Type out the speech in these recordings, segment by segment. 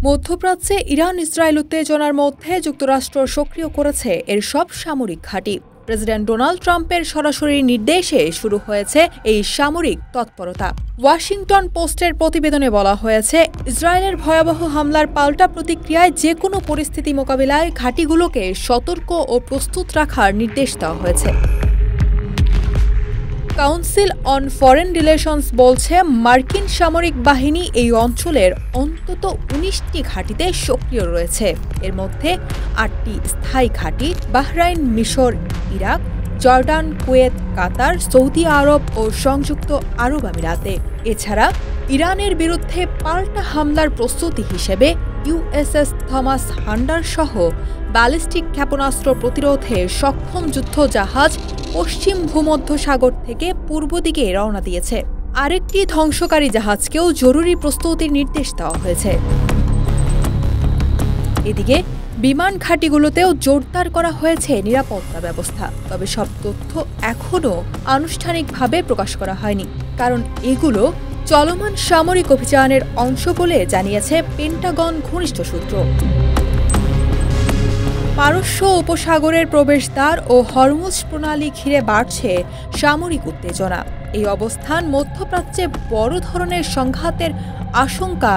মধ্যপ্রাচ্যে Iran Israel উত্তেজনার মধ্যে যুক্তরাষ্ট্র সক্রিয় করেছে এর সব সামরিক ঘাঁটি। প্রেসিডেন্ট ডোনাল্ড ট্রাম্পের সরাসরি নির্দেশে শুরু হয়েছে এই সামরিক তৎপরতা। ওয়াশিংটন পোস্টের প্রতিবেদনে বলা হয়েছে, ইসরায়েলের ভয়াবহ হামলার পাল্টা প্রতিক্রিয়ায় যে কোনো পরিস্থিতি মোকাবিলায় ঘাঁটিগুলোকে সতর্ক ও প্রস্তুত রাখার নির্দেশ দেওয়া হয়েছে। কাউন্সিল অন ফরেন রিলেশনস বলছে, মার্কিন সামরিক বাহিনী এই অঞ্চলের অন্তত ১৯টি ঘাঁটিতে সক্রিয় রয়েছে। এর মধ্যে ৮টি স্থায়ী ঘাঁটি বাহরাইন, মিশর, ইরাক, জর্ডান, কুয়েত, কাতার, সৌদি আরব ও সংযুক্ত আরব আমিরাতে। এছাড়া ইরানের বিরুদ্ধে পাল্টা হামলার প্রস্তুতি হিসেবে ইউএসএস থমাস হান্ডার সহ ব্যালিস্টিক ক্ষেপণাস্ত্র প্রতিরোধে সক্ষম যুদ্ধজাহাজ পশ্চিম ভূমধ্যসাগর থেকে পূর্ব দিকে রওনা দিয়েছে। আরেকটি ধ্বংসকারী জাহাজকেও জরুরি প্রস্তুতির নির্দেশ দেওয়া হয়েছে। এদিকে বিমান ঘাঁটিগুলোতেও জোরদার করা হয়েছে নিরাপত্তা ব্যবস্থা। তবে সব তথ্য এখনও আনুষ্ঠানিকভাবে প্রকাশ করা হয়নি, কারণ এগুলো চলমান সামরিক অভিযানের অংশ বলে জানিয়েছে পেন্টাগন ঘনিষ্ঠ সূত্র। পারস্য উপসাগরের প্রবেশদ্বার ও হরমুজ প্রণালী ঘিরে বাড়ছে সামরিক উত্তেজনা। এই অবস্থান মধ্যপ্রাচ্যে বড় ধরনের সংঘাতের আশঙ্কা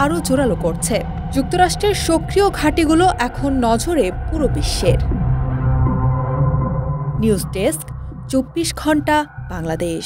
আরও জোরালো করছে। যুক্তরাষ্ট্রের সক্রিয় ঘাঁটিগুলো এখন নজরে পুরো বিশ্বের। নিউজ ডেস্ক, ২৪ ঘন্টা বাংলাদেশ।